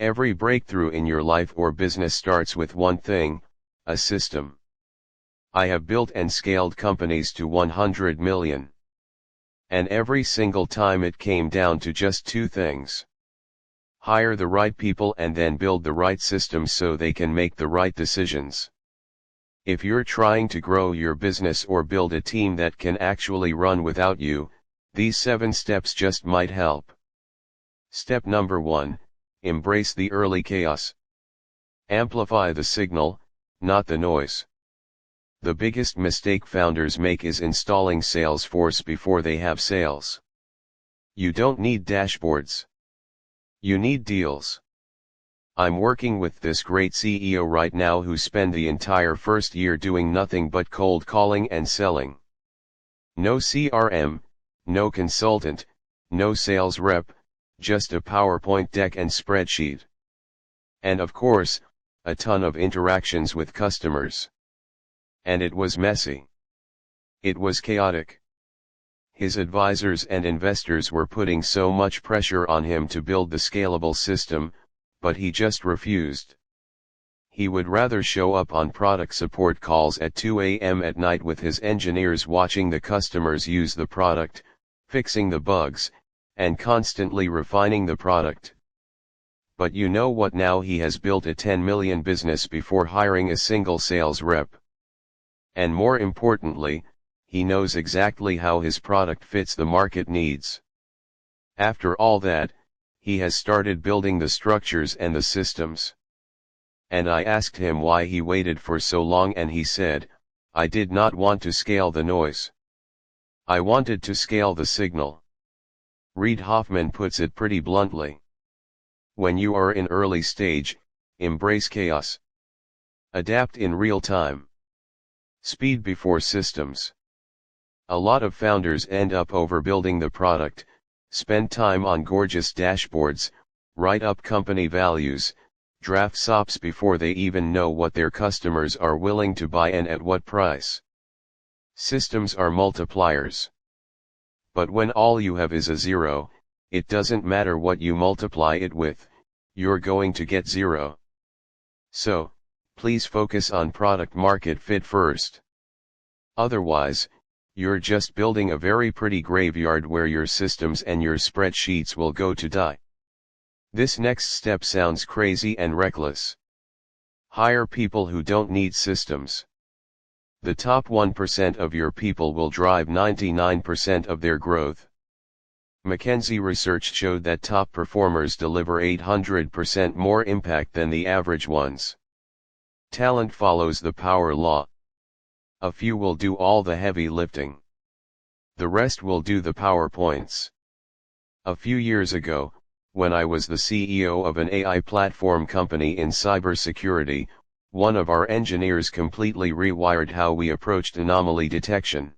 Every breakthrough in your life or business starts with one thing, a system. I have built and scaled companies to 100 million. And every single time it came down to just two things. Hire the right people and then build the right systems so they can make the right decisions. If you're trying to grow your business or build a team that can actually run without you, these 7 steps just might help. Step number 1, embrace the early chaos. Amplify the signal, not the noise. The biggest mistake founders make is installing Salesforce before they have sales. You don't need dashboards. You need deals. I'm working with this great CEO right now who spent the entire first year doing nothing but cold calling and selling. No CRM, no consultant, no sales rep, just a PowerPoint deck and spreadsheet. And of course, a ton of interactions with customers. And it was messy. It was chaotic. His advisors and investors were putting so much pressure on him to build the scalable system, but he just refused. He would rather show up on product support calls at 2 a.m. at night with his engineers watching the customers use the product, fixing the bugs, and constantly refining the product. But you know what, now he has built a 10 million business before hiring a single sales rep. And more importantly, he knows exactly how his product fits the market needs. After all that, he has started building the structures and the systems. And I asked him why he waited for so long, and he said, I did not want to scale the noise. I wanted to scale the signal. Reid Hoffman puts it pretty bluntly. When you are in early stage, embrace chaos. Adapt in real time. Speed before systems. A lot of founders end up overbuilding the product, spend time on gorgeous dashboards, write up company values, draft SOPs before they even know what their customers are willing to buy and at what price. Systems are multipliers. But when all you have is a 0, it doesn't matter what you multiply it with, you're going to get 0. So, please focus on product market fit first. Otherwise, you're just building a very pretty graveyard where your systems and your spreadsheets will go to die. This next step sounds crazy and reckless. Hire people who don't need systems. The top 1% of your people will drive 99% of their growth. McKinsey research showed that top performers deliver 800% more impact than the average ones. Talent follows the power law. A few will do all the heavy lifting. The rest will do the PowerPoints. A few years ago, when I was the CEO of an AI platform company in cybersecurity, one of our engineers completely rewired how we approached anomaly detection.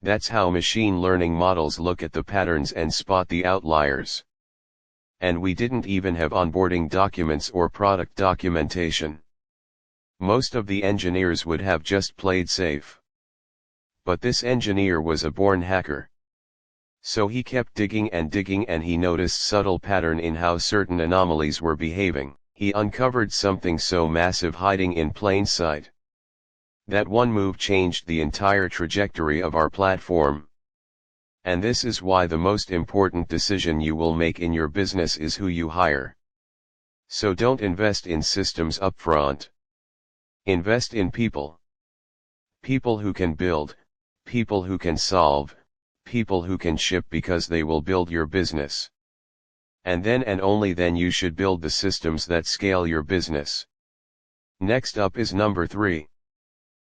That's how machine learning models look at the patterns and spot the outliers. And we didn't even have onboarding documents or product documentation. Most of the engineers would have just played safe. But this engineer was a born hacker. So he kept digging and he noticed subtle pattern in how certain anomalies were behaving. He uncovered something so massive hiding in plain sight. That one move changed the entire trajectory of our platform. And this is why the most important decision you will make in your business is who you hire. So don't invest in systems upfront. Invest in people. People who can build, people who can solve, people who can ship, because they will build your business. And then and only then you should build the systems that scale your business. Next up is number 3.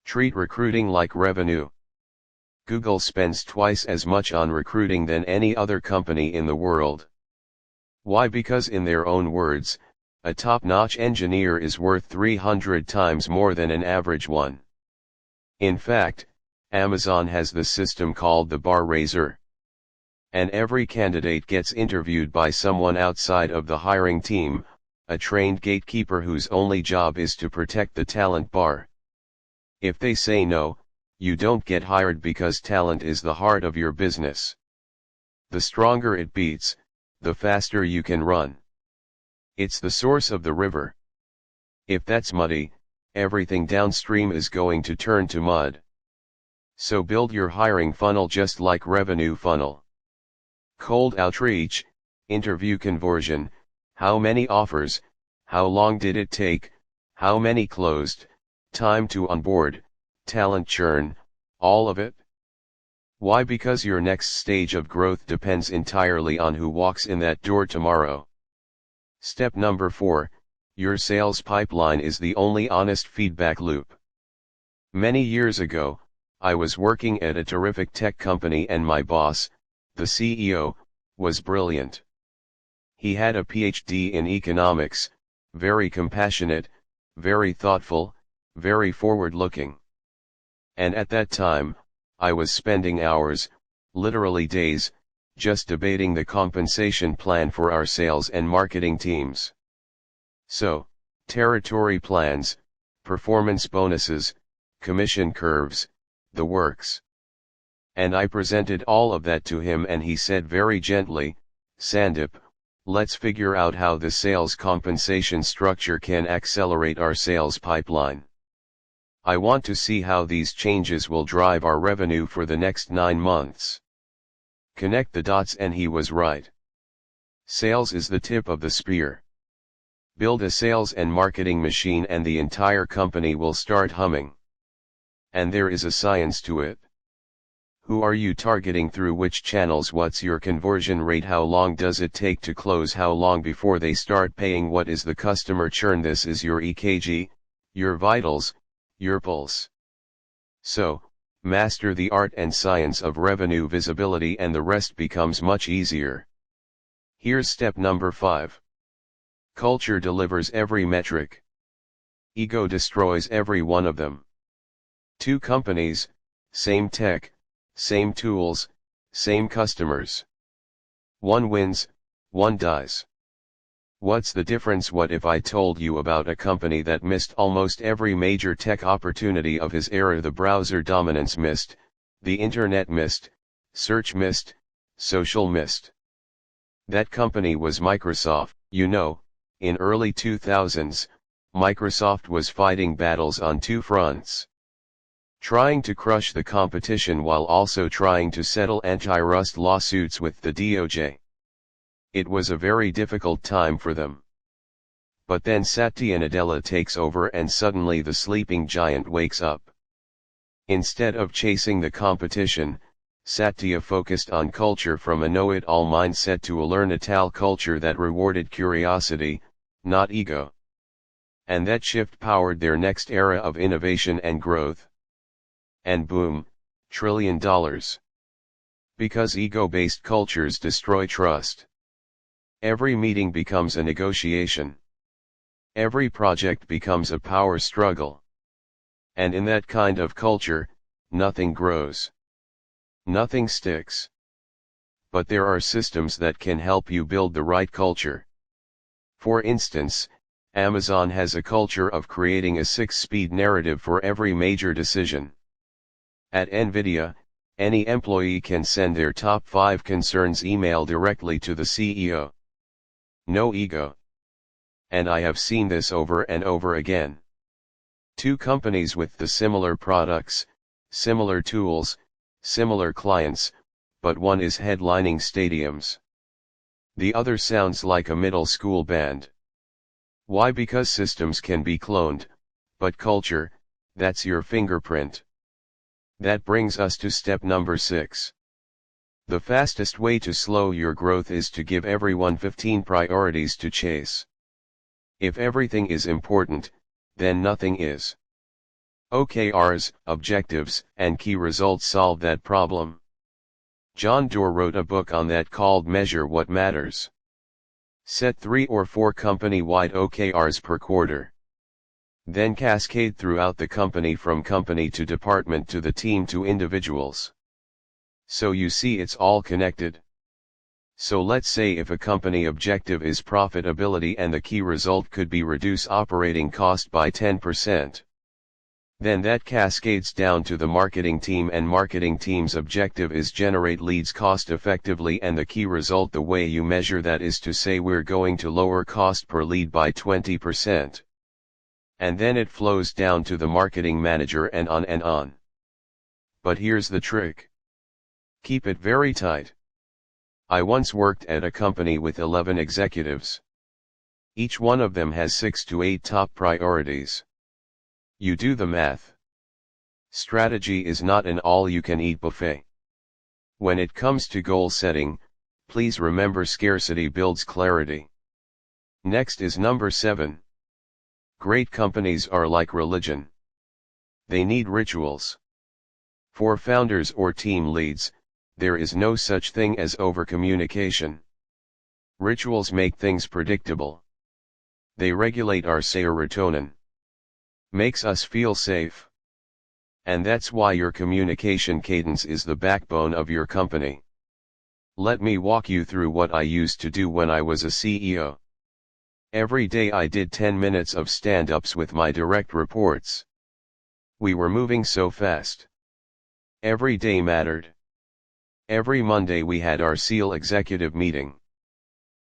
Treat recruiting like revenue. Google spends twice as much on recruiting than any other company in the world. Why? Because in their own words, a top-notch engineer is worth 300 times more than an average one. In fact, Amazon has the system called the bar raiser. And every candidate gets interviewed by someone outside of the hiring team, a trained gatekeeper whose only job is to protect the talent bar. If they say no, you don't get hired, because talent is the heart of your business. The stronger it beats, the faster you can run. It's the source of the river. If that's muddy, everything downstream is going to turn to mud. So build your hiring funnel just like revenue funnel. Cold outreach, interview conversion, how many offers, how long did it take, how many closed, time to onboard, talent churn, all of it. Why? Because your next stage of growth depends entirely on who walks in that door tomorrow. Step number 4, your sales pipeline is the only honest feedback loop. Many years ago, I was working at a terrific tech company and my boss, the CEO, was brilliant. He had a PhD in economics, very compassionate, very thoughtful, very forward-looking. And at that time, I was spending hours, literally days, just debating the compensation plan for our sales and marketing teams. So, territory plans, performance bonuses, commission curves, the works. And I presented all of that to him and he said very gently, "Sandeep, let's figure out how the sales compensation structure can accelerate our sales pipeline. I want to see how these changes will drive our revenue for the next 9 months. Connect the dots." And he was right. Sales is the tip of the spear. Build a sales and marketing machine and the entire company will start humming. And there is a science to it. Who are you targeting through which channels? What's your conversion rate? How long does it take to close? How long before they start paying? What is the customer churn? This is your EKG, your vitals, your pulse. So, master the art and science of revenue visibility and the rest becomes much easier. Here's step number 5. Culture delivers every metric. Ego destroys every one of them. 2 companies, same tech, same tools, same customers. One wins, one dies. What's the difference? What if I told you about a company that missed almost every major tech opportunity of his era? The browser dominance missed, the internet missed, search missed, social missed. That company was Microsoft. You know, in early 2000s, Microsoft was fighting battles on 2 fronts. Trying to crush the competition while also trying to settle antitrust lawsuits with the DOJ. It was a very difficult time for them. But then Satya Nadella takes over and suddenly the sleeping giant wakes up. Instead of chasing the competition, Satya focused on culture from a know-it-all mindset to a learn-it-all culture that rewarded curiosity, not ego. And that shift powered their next era of innovation and growth. And boom, $1 trillion. Because ego-based cultures destroy trust. Every meeting becomes a negotiation. Every project becomes a power struggle. And in that kind of culture, nothing grows. Nothing sticks. But there are systems that can help you build the right culture. For instance, Amazon has a culture of creating a 6-speed narrative for every major decision. At Nvidia, any employee can send their top 5 concerns email directly to the CEO. No ego. And I have seen this over and over again. 2 companies with the similar products, similar tools, similar clients, but one is headlining stadiums. The other sounds like a middle school band. Why? Because systems can be cloned, but culture, that's your fingerprint. That brings us to step number 6. The fastest way to slow your growth is to give everyone 15 priorities to chase. If everything is important, then nothing is. OKRs, objectives, and key results solve that problem. John Doerr wrote a book on that called Measure What Matters. Set 3 or 4 company-wide OKRs per quarter. Then cascade throughout the company from company to department to the team to individuals. So you see it's all connected. So let's say if a company objective is profitability and the key result could be reduce operating cost by 10%. Then that cascades down to the marketing team, and marketing team's objective is generate leads cost effectively, and the key result, the way you measure that, is to say we're going to lower cost per lead by 20%. And then it flows down to the marketing manager and on and on. But here's the trick. Keep it very tight. I once worked at a company with 11 executives. Each one of them has 6 to 8 top priorities. You do the math. Strategy is not an all-you-can-eat buffet. When it comes to goal setting, please remember scarcity builds clarity. Next is number 7. Great companies are like religion. They need rituals. For founders or team leads, there is no such thing as overcommunication. Rituals make things predictable. They regulate our serotonin. Makes us feel safe. And that's why your communication cadence is the backbone of your company. Let me walk you through what I used to do when I was a CEO. Every day I did 10 minutes of stand-ups with my direct reports. We were moving so fast. Every day mattered. Every Monday we had our SEAL executive meeting.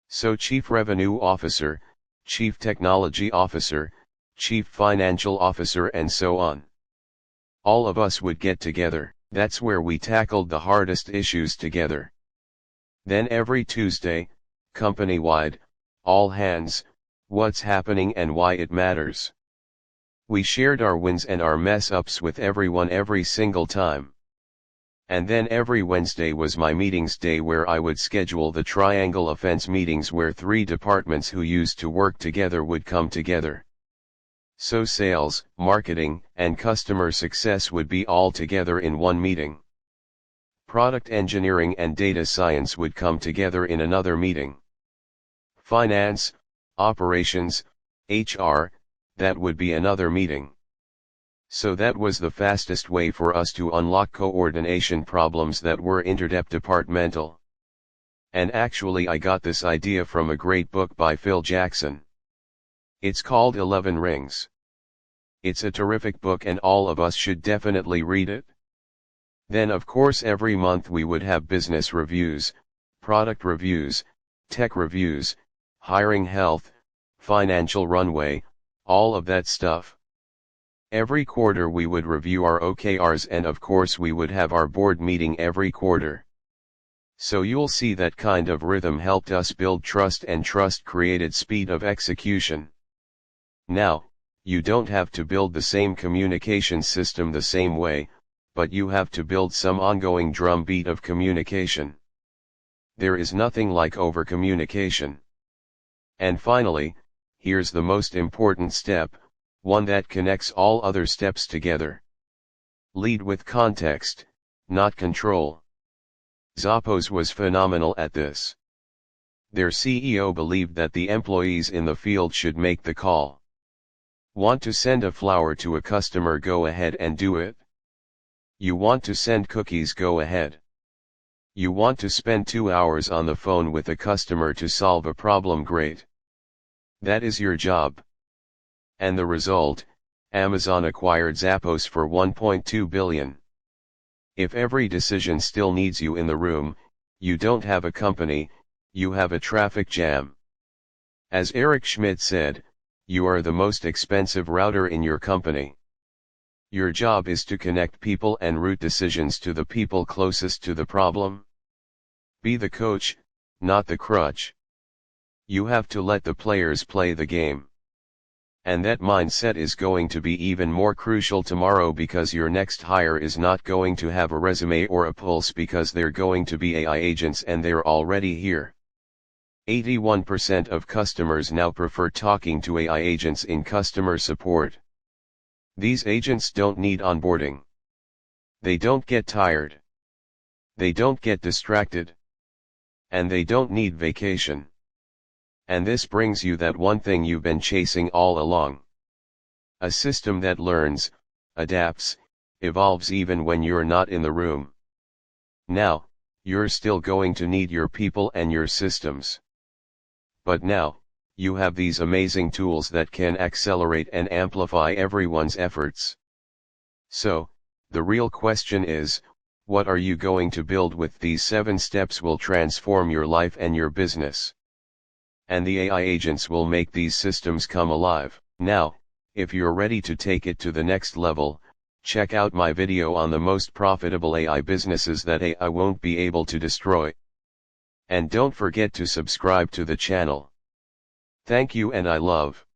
So Chief Revenue Officer, Chief Technology Officer, Chief Financial Officer, and so on. All of us would get together. That's where we tackled the hardest issues together. Then every Tuesday, company-wide, all hands, what's happening and why it matters. We shared our wins and our mess-ups with everyone every single time. And then every Wednesday was my meetings day, where I would schedule the triangle offense meetings, where 3 departments who used to work together would come together. So sales, marketing, and customer success would be all together in one meeting. Product engineering and data science would come together in another meeting. Finance, operations, HR, that would be another meeting. So that was the fastest way for us to unlock coordination problems that were interdepartmental. And actually I got this idea from a great book by Phil Jackson. It's called 11 Rings. It's a terrific book and all of us should definitely read it. Then of course every month we would have business reviews, product reviews, tech reviews, hiring health, financial runway, all of that stuff. Every quarter we would review our OKRs, and of course we would have our board meeting every quarter. So you'll see that kind of rhythm helped us build trust, and trust created speed of execution. Now, you don't have to build the same communication system the same way, but you have to build some ongoing drumbeat of communication. There is nothing like over-communication. And finally, here's the most important step, one that connects all other steps together. Lead with context, not control. Zappos was phenomenal at this. Their CEO believed that the employees in the field should make the call. Want to send a flower to a customer? Go ahead and do it. You want to send cookies? Go ahead. You want to spend 2 hours on the phone with a customer to solve a problem? Great. That is your job. And the result, Amazon acquired Zappos for $1.2 billion. If every decision still needs you in the room, you don't have a company, you have a traffic jam. As Eric Schmidt said, you are the most expensive router in your company. Your job is to connect people and route decisions to the people closest to the problem. Be the coach, not the crutch. You have to let the players play the game. And that mindset is going to be even more crucial tomorrow, because your next hire is not going to have a resume or a pulse, because they're going to be AI agents, and they're already here. 81% of customers now prefer talking to AI agents in customer support. These agents don't need onboarding. They don't get tired. They don't get distracted. And they don't need vacation. And this brings you that one thing you've been chasing all along. A system that learns, adapts, evolves even when you're not in the room. Now, you're still going to need your people and your systems. But now, you have these amazing tools that can accelerate and amplify everyone's efforts. So, the real question is, what are you going to build with these 7 steps will transform your life and your business. And the AI agents will make these systems come alive. Now, if you're ready to take it to the next level, check out my video on the most profitable AI businesses that AI won't be able to destroy. And don't forget to subscribe to the channel. Thank you and I love.